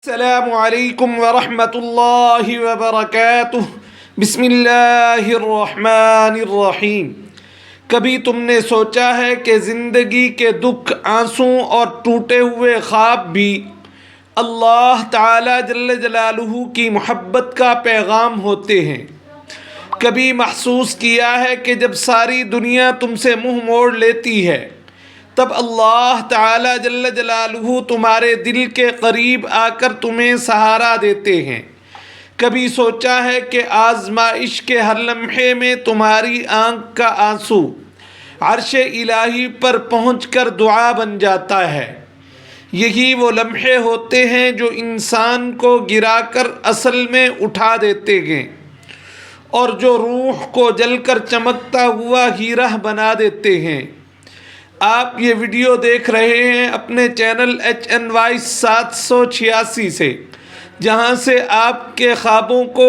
السلام علیکم ورحمۃ اللہ وبرکاتہ۔ بسم اللہ الرحمن الرحیم۔ کبھی تم نے سوچا ہے کہ زندگی کے دکھ، آنسوں اور ٹوٹے ہوئے خواب بھی اللہ تعالی جل جلالہ کی محبت کا پیغام ہوتے ہیں؟ کبھی محسوس کیا ہے کہ جب ساری دنیا تم سے منہ موڑ لیتی ہے تب اللہ تعالی جل جلالہ تمہارے دل کے قریب آ کر تمہیں سہارا دیتے ہیں؟ کبھی سوچا ہے کہ آزمائش کے ہر لمحے میں تمہاری آنکھ کا آنسو عرش الہی پر پہنچ کر دعا بن جاتا ہے؟ یہی وہ لمحے ہوتے ہیں جو انسان کو گرا کر اصل میں اٹھا دیتے ہیں اور جو روح کو جل کر چمکتا ہوا ہیرا بنا دیتے ہیں۔ آپ یہ ویڈیو دیکھ رہے ہیں اپنے چینل HNY 786 سے، جہاں سے آپ کے خوابوں کو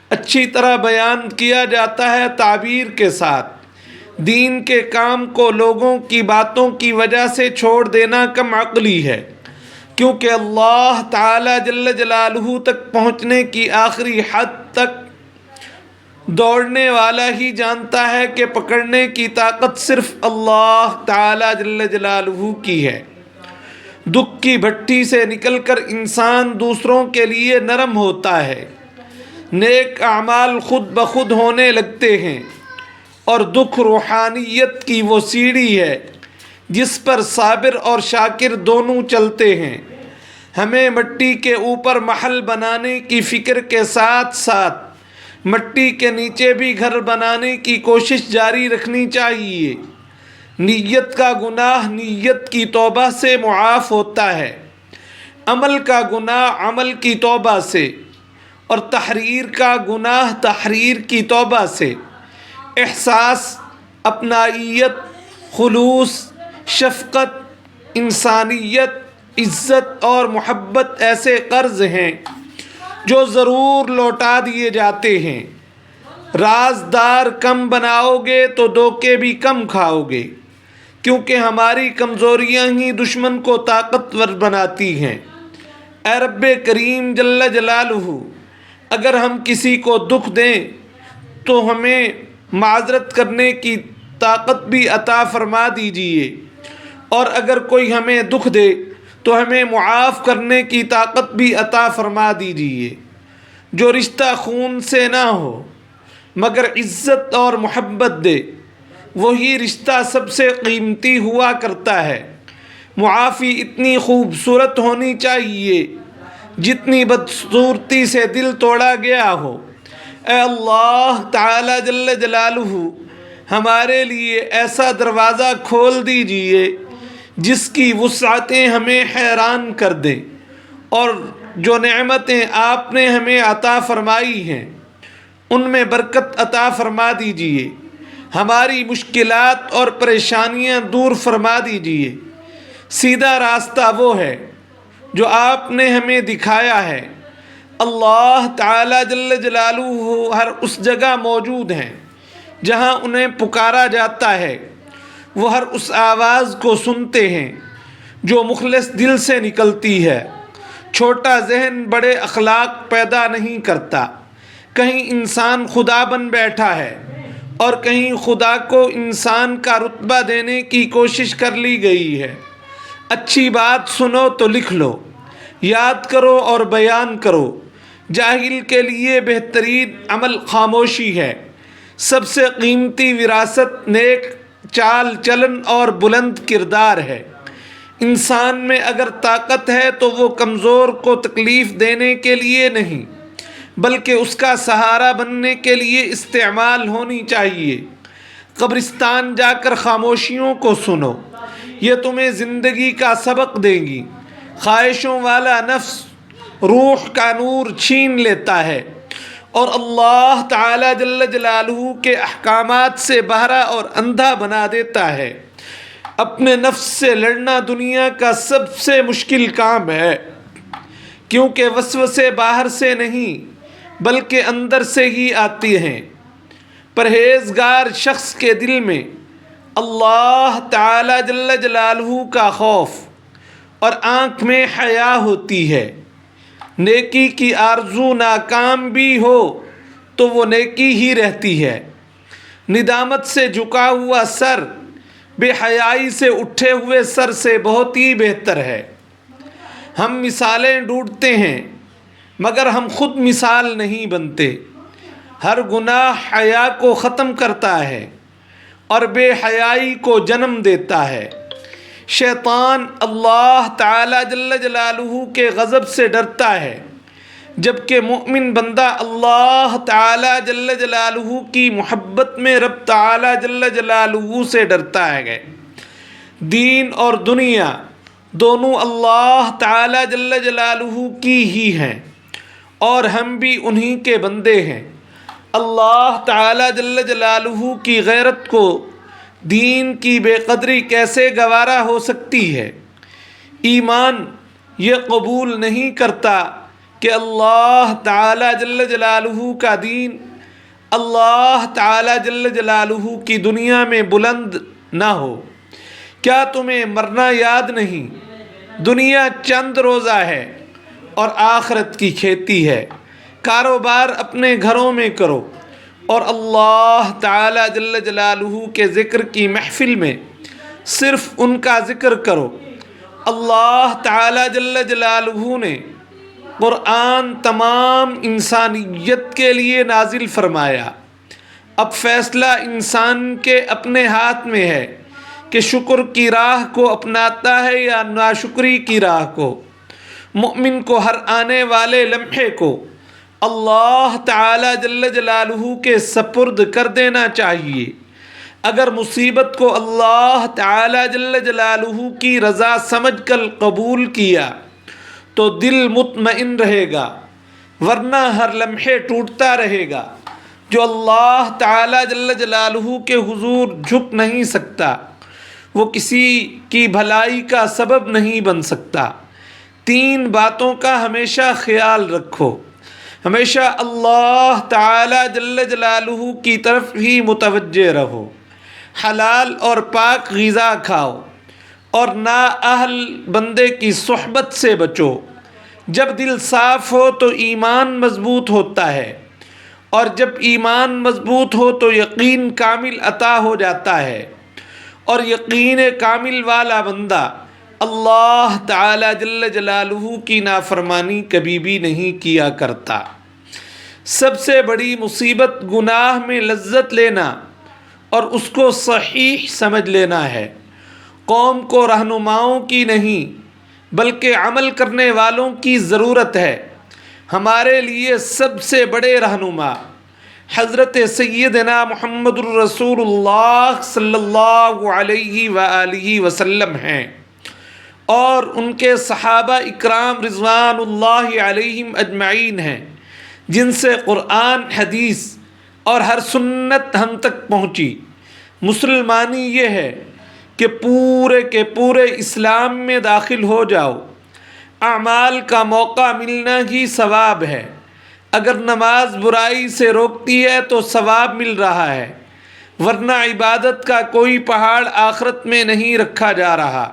اچھی طرح بیان کیا جاتا ہے تعبیر کے ساتھ۔ دین کے کام کو لوگوں کی باتوں کی وجہ سے چھوڑ دینا کم عقلی ہے، کیونکہ اللہ تعالی جل جلالہ تک پہنچنے کی آخری حد تک دوڑنے والا ہی جانتا ہے کہ پکڑنے کی طاقت صرف اللہ تعالی جل جلالہ کی ہے۔ دکھ کی بھٹی سے نکل کر انسان دوسروں کے لیے نرم ہوتا ہے، نیک اعمال خود بخود ہونے لگتے ہیں، اور دکھ روحانیت کی وہ سیڑھی ہے جس پر صابر اور شاکر دونوں چلتے ہیں۔ ہمیں مٹی کے اوپر محل بنانے کی فکر کے ساتھ ساتھ مٹی کے نیچے بھی گھر بنانے کی کوشش جاری رکھنی چاہیے۔ نیت کا گناہ نیت کی توبہ سے معاف ہوتا ہے، عمل کا گناہ عمل کی توبہ سے، اور تحریر کا گناہ تحریر کی توبہ سے۔ احساس، اپنائیت، خلوص، شفقت، انسانیت، عزت اور محبت ایسے قرض ہیں جو ضرور لوٹا دیے جاتے ہیں۔ رازدار کم بناؤ گے تو دھوکے بھی کم کھاؤ گے، کیونکہ ہماری کمزوریاں ہی دشمن کو طاقتور بناتی ہیں۔ اے رب کریم جل جلالہ، اگر ہم کسی کو دکھ دیں تو ہمیں معذرت کرنے کی طاقت بھی عطا فرما دیجیے، اور اگر کوئی ہمیں دکھ دے تو ہمیں معاف کرنے کی طاقت بھی عطا فرما دیجیے۔ جو رشتہ خون سے نہ ہو مگر عزت اور محبت دے، وہی رشتہ سب سے قیمتی ہوا کرتا ہے۔ معافی اتنی خوبصورت ہونی چاہیے جتنی بدصورتی سے دل توڑا گیا ہو۔ اے اللہ تعالی جل جلالہ، ہمارے لیے ایسا دروازہ کھول دیجیے جس کی وسعتیں ہمیں حیران کر دیں، اور جو نعمتیں آپ نے ہمیں عطا فرمائی ہیں ان میں برکت عطا فرما دیجیے۔ ہماری مشکلات اور پریشانیاں دور فرما دیجیے۔ سیدھا راستہ وہ ہے جو آپ نے ہمیں دکھایا ہے۔ اللہ تعالی جل جلالہ ہر اس جگہ موجود ہیں جہاں انہیں پکارا جاتا ہے۔ وہ ہر اس آواز کو سنتے ہیں جو مخلص دل سے نکلتی ہے۔ چھوٹا ذہن بڑے اخلاق پیدا نہیں کرتا۔ کہیں انسان خدا بن بیٹھا ہے اور کہیں خدا کو انسان کا رتبہ دینے کی کوشش کر لی گئی ہے۔ اچھی بات سنو تو لکھ لو، یاد کرو اور بیان کرو۔ جاہل کے لیے بہترین عمل خاموشی ہے۔ سب سے قیمتی وراثت نیک چال چلن اور بلند کردار ہے۔ انسان میں اگر طاقت ہے تو وہ کمزور کو تکلیف دینے کے لیے نہیں بلکہ اس کا سہارا بننے کے لیے استعمال ہونی چاہیے۔ قبرستان جا کر خاموشیوں کو سنو، یہ تمہیں زندگی کا سبق دیں گی۔ خواہشوں والا نفس روح کا نور چھین لیتا ہے اور اللہ تعالی جل جلالہ کے احکامات سے بہرا اور اندھا بنا دیتا ہے۔ اپنے نفس سے لڑنا دنیا کا سب سے مشکل کام ہے، کیونکہ وسوسے باہر سے نہیں بلکہ اندر سے ہی آتی ہیں۔ پرہیزگار شخص کے دل میں اللہ تعالی جل جلالہ کا خوف اور آنکھ میں حیا ہوتی ہے۔ نیکی کی آرزو ناکام بھی ہو تو وہ نیکی ہی رہتی ہے۔ ندامت سے جھکا ہوا سر بے حیائی سے اٹھے ہوئے سر سے بہت ہی بہتر ہے۔ ہم مثالیں ڈھونڈتے ہیں مگر ہم خود مثال نہیں بنتے۔ ہر گناہ حیا کو ختم کرتا ہے اور بے حیائی کو جنم دیتا ہے۔ شیطان اللہ تعالی جل جلالہ کے غضب سے ڈرتا ہے، جبکہ مومن بندہ اللہ تعالی جل جلالہ کی محبت میں رب تعالی جل جلالہ سے ڈرتا ہے۔ دین اور دنیا دونوں اللہ تعالی جل جلالہ کی ہی ہیں اور ہم بھی انہی کے بندے ہیں۔ اللہ تعالی جل جلالہ کی غیرت کو دین کی بے قدری کیسے گوارا ہو سکتی ہے؟ ایمان یہ قبول نہیں کرتا کہ اللہ تعالی جل جلالہ کا دین اللہ تعالی جل جلالہ کی دنیا میں بلند نہ ہو۔ کیا تمہیں مرنا یاد نہیں؟ دنیا چند روزہ ہے اور آخرت کی کھیتی ہے۔ کاروبار اپنے گھروں میں کرو اور اللہ تعالی جل جلالہ کے ذکر کی محفل میں صرف ان کا ذکر کرو۔ اللہ تعالی جل جلالہ نے قرآن تمام انسانیت کے لیے نازل فرمایا۔ اب فیصلہ انسان کے اپنے ہاتھ میں ہے کہ شکر کی راہ کو اپناتا ہے یا ناشکری کی راہ کو۔ مومن کو ہر آنے والے لمحے کو اللہ تعالی جل جلالہ کے سپرد کر دینا چاہیے۔ اگر مصیبت کو اللہ تعالی جل جلالہ کی رضا سمجھ کر قبول کیا تو دل مطمئن رہے گا، ورنہ ہر لمحے ٹوٹتا رہے گا۔ جو اللہ تعالی جل جلالہ کے حضور جھک نہیں سکتا وہ کسی کی بھلائی کا سبب نہیں بن سکتا۔ تین باتوں کا ہمیشہ خیال رکھو۔ ہمیشہ اللہ تعالی جل جلالہ کی طرف ہی متوجہ رہو۔ حلال اور پاک غذا کھاؤ اور نااہل بندے کی صحبت سے بچو۔ جب دل صاف ہو تو ایمان مضبوط ہوتا ہے، اور جب ایمان مضبوط ہو تو یقین کامل عطا ہو جاتا ہے، اور یقین کامل والا بندہ اللہ تعالی جل جلالہ کی نافرمانی کبھی بھی نہیں کیا کرتا۔ سب سے بڑی مصیبت گناہ میں لذت لینا اور اس کو صحیح سمجھ لینا ہے۔ قوم کو رہنماؤں کی نہیں بلکہ عمل کرنے والوں کی ضرورت ہے۔ ہمارے لیے سب سے بڑے رہنما حضرت سیدنا محمد الرسول اللہ صلی اللہ علیہ وآلہ وسلم ہیں، اور ان کے صحابہ اکرام رضوان اللہ علیہم اجمعین ہیں، جن سے قرآن، حدیث اور ہر سنت ہم تک پہنچی۔ مسلمانی یہ ہے کہ پورے کے پورے اسلام میں داخل ہو جاؤ۔ اعمال کا موقع ملنا ہی ثواب ہے۔ اگر نماز برائی سے روکتی ہے تو ثواب مل رہا ہے، ورنہ عبادت کا کوئی پہاڑ آخرت میں نہیں رکھا جا رہا۔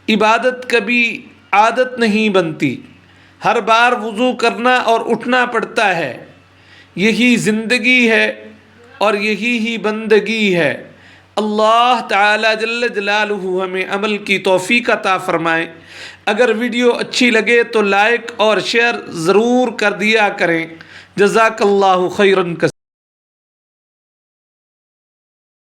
عبادت کبھی عادت نہیں بنتی، ہر بار وضو کرنا اور اٹھنا پڑتا ہے۔ یہی زندگی ہے اور یہی ہی بندگی ہے۔ اللہ تعالی جل جلالہ ہمیں عمل کی توفیق عطا فرمائے۔ اگر ویڈیو اچھی لگے تو لائک اور شیئر ضرور کر دیا کریں۔ جزاک اللہ خیرا کثیرا۔